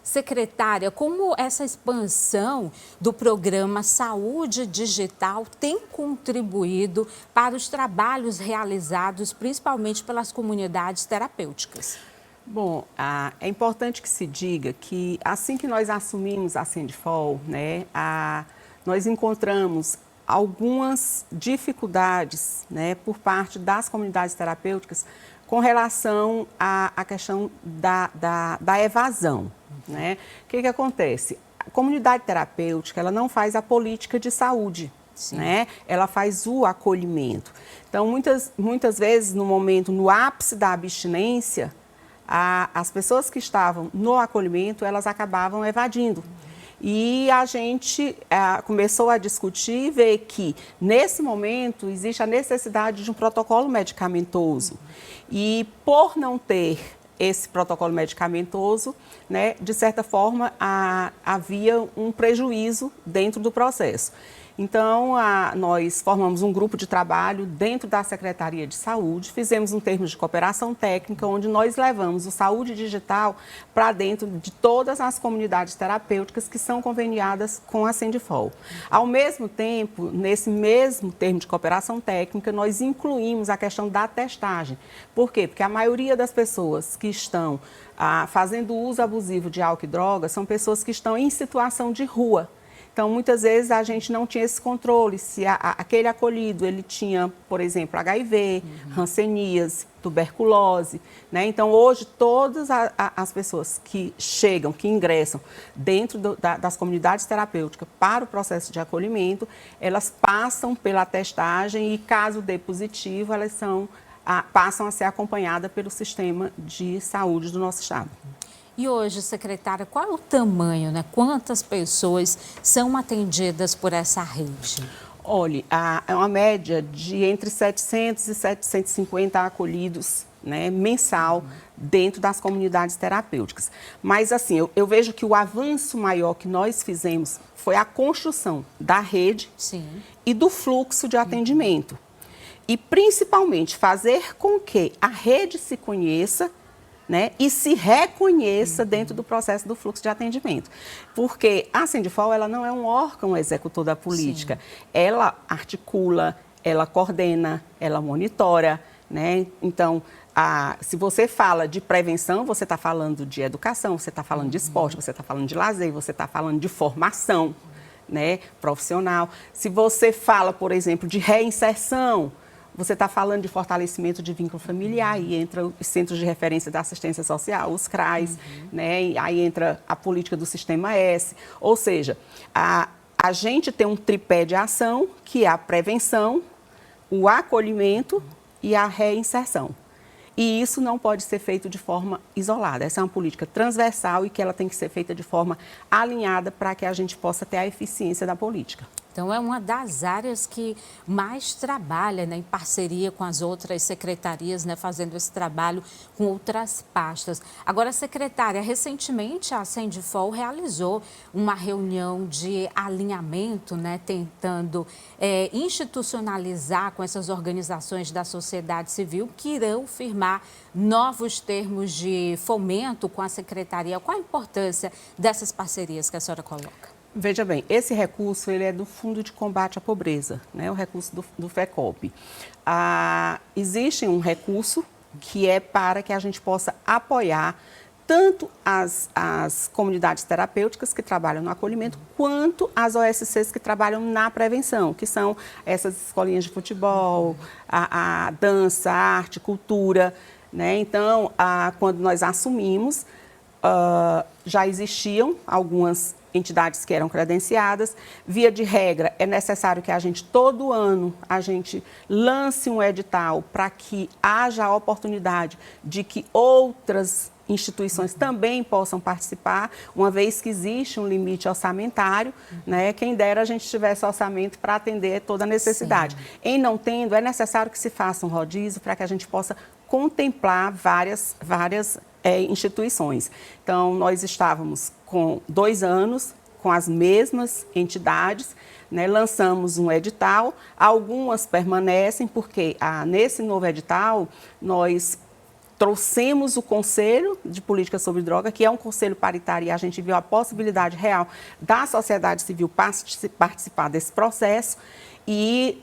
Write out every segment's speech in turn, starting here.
Secretária, como essa expansão do programa Saúde Digital tem contribuído para os trabalhos realizados, principalmente pelas comunidades terapêuticas? Bom, é importante que se diga que assim que nós assumimos a Sendifol, né, nós encontramos algumas dificuldades, né, por parte das comunidades terapêuticas com relação à questão da evasão. Né? O que acontece? A comunidade terapêutica ela não faz a política de saúde. Né? Ela faz o acolhimento. Então, muitas vezes, no ápice da abstinência, as pessoas que estavam no acolhimento, elas acabavam evadindo. E a gente começou a discutir e ver que, nesse momento, existe a necessidade de um protocolo medicamentoso. E, por não ter esse protocolo medicamentoso, né, de certa forma, havia um prejuízo dentro do processo. Então, nós formamos um grupo de trabalho dentro da Secretaria de Saúde, fizemos um termo de cooperação técnica, onde nós levamos o Saúde Digital para dentro de todas as comunidades terapêuticas que são conveniadas com a Sendifol. Ao mesmo tempo, nesse mesmo termo de cooperação técnica, nós incluímos a questão da testagem. Por quê? Porque a maioria das pessoas que estão fazendo uso abusivo de álcool e drogas são pessoas que estão em situação de rua. Então, muitas vezes a gente não tinha esse controle, se aquele acolhido, ele tinha, por exemplo, HIV, hanseníase, tuberculose, né? Então, hoje, todas as pessoas que chegam, que ingressam dentro das comunidades terapêuticas para o processo de acolhimento, elas passam pela testagem e, caso dê positivo, elas passam a ser acompanhadas pelo sistema de saúde do nosso estado. E hoje, secretária, qual é o tamanho, né? Quantas pessoas são atendidas por essa rede? Olha, é uma média de entre 700 e 750 acolhidos, né, mensal dentro das comunidades terapêuticas. Mas, assim, eu vejo que o avanço maior que nós fizemos foi a construção da rede e do fluxo de atendimento. E, principalmente, fazer com que a rede se conheça, né, e se reconheça dentro do processo do fluxo de atendimento. Porque a Sendifol, ela não é um órgão executor da política. Ela articula, ela coordena, ela monitora, né? Então, se você fala de prevenção, você está falando de educação, você está falando de esporte, você está falando de lazer, você está falando de formação, né, profissional. Se você fala, por exemplo, de reinserção, você está falando de fortalecimento de vínculo familiar, e entra os Centros de Referência da Assistência Social, os CRAs, né? E aí entra a política do Sistema S. Ou seja, a gente tem um tripé de ação, que é a prevenção, o acolhimento e a reinserção. E isso não pode ser feito de forma isolada. Essa é uma política transversal e que ela tem que ser feita de forma alinhada para que a gente possa ter a eficiência da política. Então, é uma das áreas que mais trabalha, né, em parceria com as outras secretarias, né, fazendo esse trabalho com outras pastas. Agora, secretária, recentemente a Sendifol realizou uma reunião de alinhamento, né, tentando institucionalizar com essas organizações da sociedade civil que irão firmar novos termos de fomento com a secretaria. Qual a importância dessas parcerias que a senhora coloca? Veja bem, esse recurso ele é do Fundo de Combate à Pobreza, né? O recurso do FECOP. Existe um recurso que é para que a gente possa apoiar tanto as comunidades terapêuticas que trabalham no acolhimento, quanto as OSCs que trabalham na prevenção, que são essas escolinhas de futebol, a dança, a arte, cultura, né? Então, quando nós assumimos, já existiam algumas entidades que eram credenciadas. Via de regra, é necessário que a gente, todo ano, a gente lance um edital para que haja a oportunidade de que outras instituições também possam participar, uma vez que existe um limite orçamentário, né? Quem dera a gente tivesse orçamento para atender toda a necessidade. Em não tendo, é necessário que se faça um rodízio para que a gente possa contemplar várias instituições. Então, nós estávamos com 2 anos com as mesmas entidades, né? Lançamos um edital, algumas permanecem porque nesse novo edital nós trouxemos o Conselho de Política sobre Droga, que é um conselho paritário, e a gente viu a possibilidade real da sociedade civil participar desse processo. E,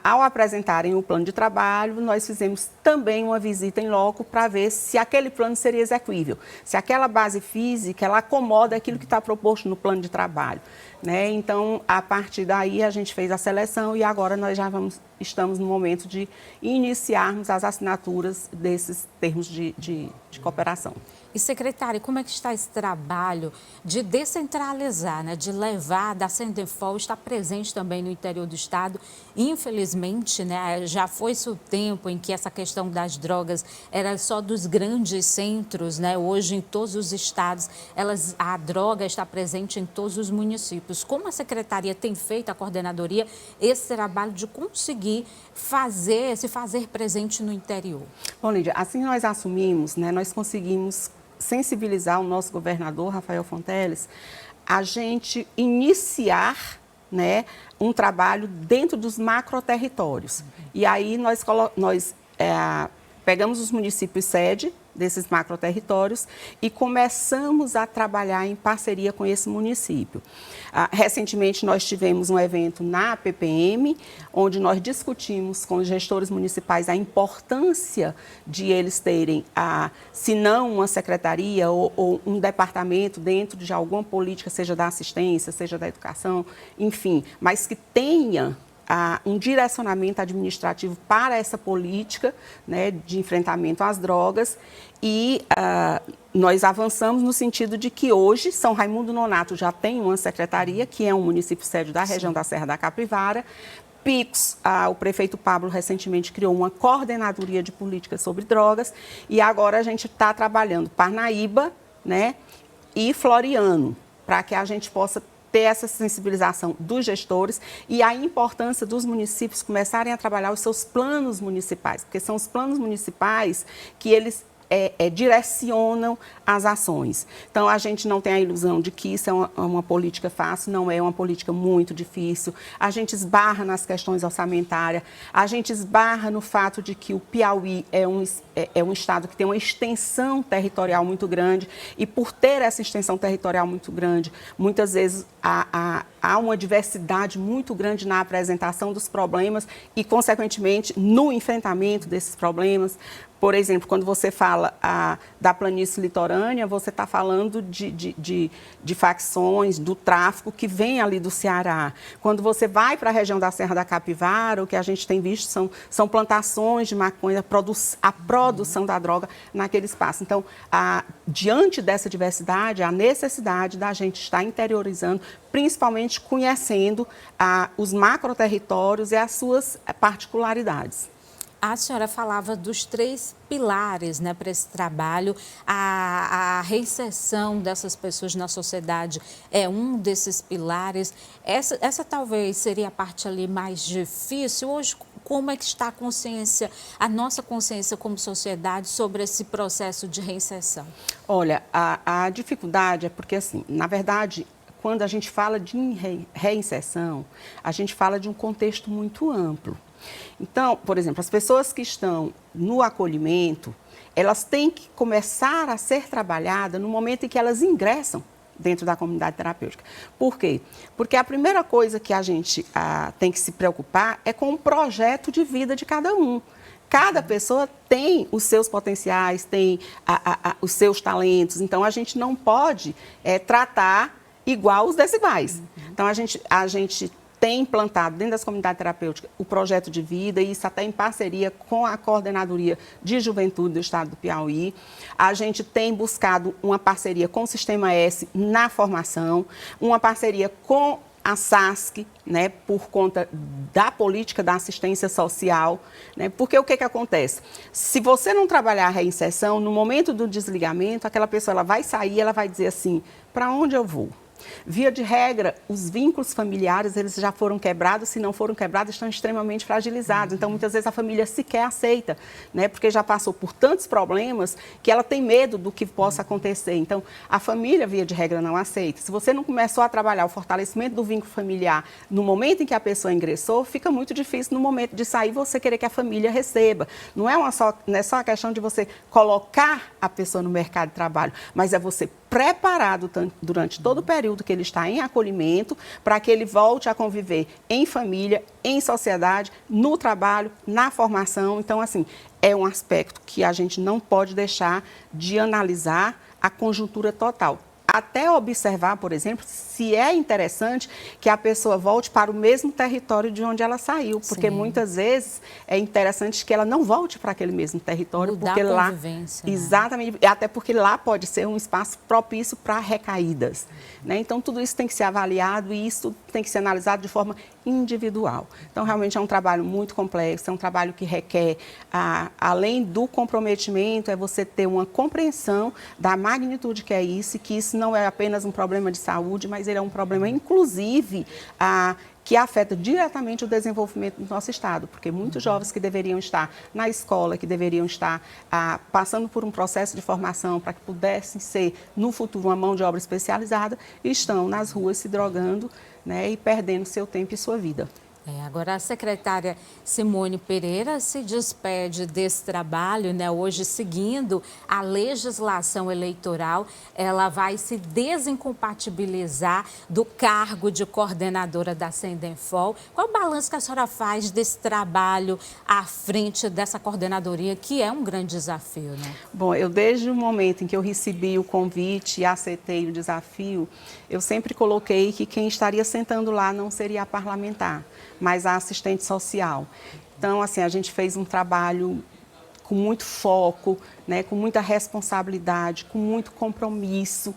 ao apresentarem o plano de trabalho, nós fizemos também uma visita em loco para ver se aquele plano seria execuível, se aquela base física ela acomoda aquilo que está proposto no plano de trabalho, né? Então, a partir daí, a gente fez a seleção e agora nós já estamos no momento de iniciarmos as assinaturas desses termos de cooperação. E, secretária, como é que está esse trabalho de descentralizar, né, de levar da Sendefol, estar presente também no interior do estado? Infelizmente, né, já foi-se o tempo em que essa questão das drogas era só dos grandes centros, né? Hoje, em todos os estados, a droga está presente em todos os municípios. Como a secretaria tem feito, a coordenadoria, esse trabalho de conseguir se fazer presente no interior? Bom, Lídia, assim que nós assumimos, né, nós conseguimos sensibilizar o nosso governador, Rafael Fonteles, a gente iniciar, né, um trabalho dentro dos macroterritórios. E aí nós pegamos os municípios sede desses macroterritórios e começamos a trabalhar em parceria com esse município. Recentemente, nós tivemos um evento na PPM, onde nós discutimos com os gestores municipais a importância de eles terem, se não uma secretaria ou um departamento dentro de alguma política, seja da assistência, seja da educação, enfim, mas que tenha um direcionamento administrativo para essa política, né, de enfrentamento às drogas. E nós avançamos no sentido de que hoje São Raimundo Nonato já tem uma secretaria, que é um município sede da região da Serra da Capivara. Picos, o prefeito Pablo recentemente criou uma coordenadoria de políticas sobre drogas e agora a gente está trabalhando Parnaíba, né, e Floriano, para que a gente possa ter essa sensibilização dos gestores e a importância dos municípios começarem a trabalhar os seus planos municipais, porque são os planos municipais que eles direcionam as ações. Então, a gente não tem a ilusão de que isso é uma política fácil, não é uma política muito difícil. A gente esbarra nas questões orçamentárias, a gente esbarra no fato de que o Piauí é um estado que tem uma extensão territorial muito grande e, por ter essa extensão territorial muito grande, muitas vezes há uma diversidade muito grande na apresentação dos problemas e, consequentemente, no enfrentamento desses problemas. Por exemplo, quando você fala da planície litorânea, você está falando de facções, do tráfico que vem ali do Ceará. Quando você vai para a região da Serra da Capivara, o que a gente tem visto são plantações de maconha, a produção da droga naquele espaço. Então, diante dessa diversidade, a necessidade da gente estar interiorizando, principalmente conhecendo os macroterritórios e as suas particularidades. A senhora falava dos 3 pilares, né, para esse trabalho. A reinserção dessas pessoas na sociedade é um desses pilares. Essa talvez seria a parte ali mais difícil. Hoje, como é que está a nossa consciência como sociedade sobre esse processo de reinserção? Olha, a dificuldade é porque, assim, na verdade, quando a gente fala de reinserção, a gente fala de um contexto muito amplo. Então, por exemplo, as pessoas que estão no acolhimento, elas têm que começar a ser trabalhadas no momento em que elas ingressam dentro da comunidade terapêutica. Por quê? Porque a primeira coisa que a gente tem que se preocupar é com o projeto de vida de cada um. Cada pessoa tem os seus potenciais, tem os seus talentos, então a gente não pode tratar igual os desiguais. Então, a gente tem implantado dentro das comunidades terapêuticas o projeto de vida, e isso até em parceria com a Coordenadoria de Juventude do Estado do Piauí. A gente tem buscado uma parceria com o Sistema S na formação, uma parceria com a SASC, né, por conta da política da assistência social, né, porque o que acontece? Se você não trabalhar a reinserção, no momento do desligamento, aquela pessoa ela vai sair, ela vai dizer assim, para onde eu vou? Via de regra, os vínculos familiares, eles já foram quebrados, se não foram quebrados, estão extremamente fragilizados. Então, muitas vezes a família sequer aceita, né? Porque já passou por tantos problemas que ela tem medo do que possa acontecer. Então, a família, via de regra, não aceita. Se você não começou a trabalhar o fortalecimento do vínculo familiar no momento em que a pessoa ingressou, fica muito difícil no momento de sair você querer que a família receba. Não é só a questão de você colocar a pessoa no mercado de trabalho, mas é você preparado durante todo o período que ele está em acolhimento para que ele volte a conviver em família, em sociedade, no trabalho, na formação. Então, assim, é um aspecto que a gente não pode deixar de analisar a conjuntura total. Até observar, por exemplo, se é interessante que a pessoa volte para o mesmo território de onde ela saiu, porque muitas vezes é interessante que ela não volte para aquele mesmo território, mudar porque a lá, convivência, né? exatamente, até porque lá pode ser um espaço propício para recaídas, né? Então tudo isso tem que ser avaliado e isso tem que ser analisado de forma individual. Então realmente é um trabalho muito complexo, é um trabalho que requer, além do comprometimento, é você ter uma compreensão da magnitude que é isso e que isso não é apenas um problema de saúde, mas ele é um problema, inclusive, que afeta diretamente o desenvolvimento do nosso Estado, porque muitos jovens que deveriam estar na escola, que deveriam estar passando por um processo de formação para que pudessem ser, no futuro, uma mão de obra especializada, estão nas ruas se drogando, né, e perdendo seu tempo e sua vida. Agora a secretária Simone Pereira se despede desse trabalho, né? Hoje, seguindo a legislação eleitoral, ela vai se desincompatibilizar do cargo de coordenadora da Sendenfol. Qual o balanço que a senhora faz desse trabalho à frente dessa coordenadoria, que é um grande desafio, né? Bom, eu desde o momento em que eu recebi o convite e aceitei o desafio, eu sempre coloquei que quem estaria sentando lá não seria a parlamentar, mas a assistente social. Então, assim, a gente fez um trabalho com muito foco, né, com muita responsabilidade, com muito compromisso.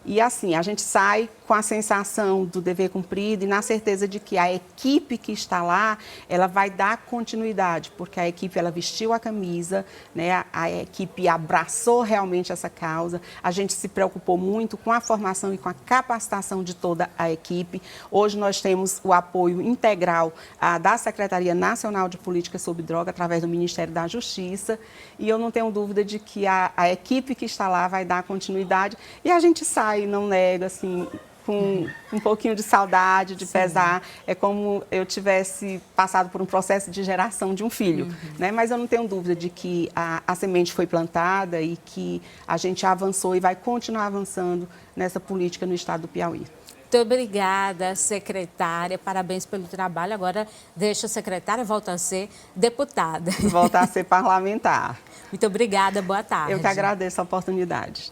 E assim, a gente sai com a sensação do dever cumprido e na certeza de que a equipe que está lá, ela vai dar continuidade, porque a equipe, ela vestiu a camisa, né? A equipe abraçou realmente essa causa, a gente se preocupou muito com a formação e com a capacitação de toda a equipe. Hoje nós temos o apoio integral da Secretaria Nacional de Política sobre Droga, através do Ministério da Justiça, e eu não tenho dúvida de que a equipe que está lá vai dar continuidade e a gente sai, não nega, assim, com um pouquinho de saudade, de pesar. É como eu tivesse passado por um processo de geração de um filho, né? Mas eu não tenho dúvida de que a semente foi plantada e que a gente avançou e vai continuar avançando nessa política no estado do Piauí. Muito obrigada, secretária. Parabéns pelo trabalho. Agora deixa a secretária, volta a ser deputada. Voltar a ser parlamentar. Muito obrigada, boa tarde. Eu que agradeço a oportunidade.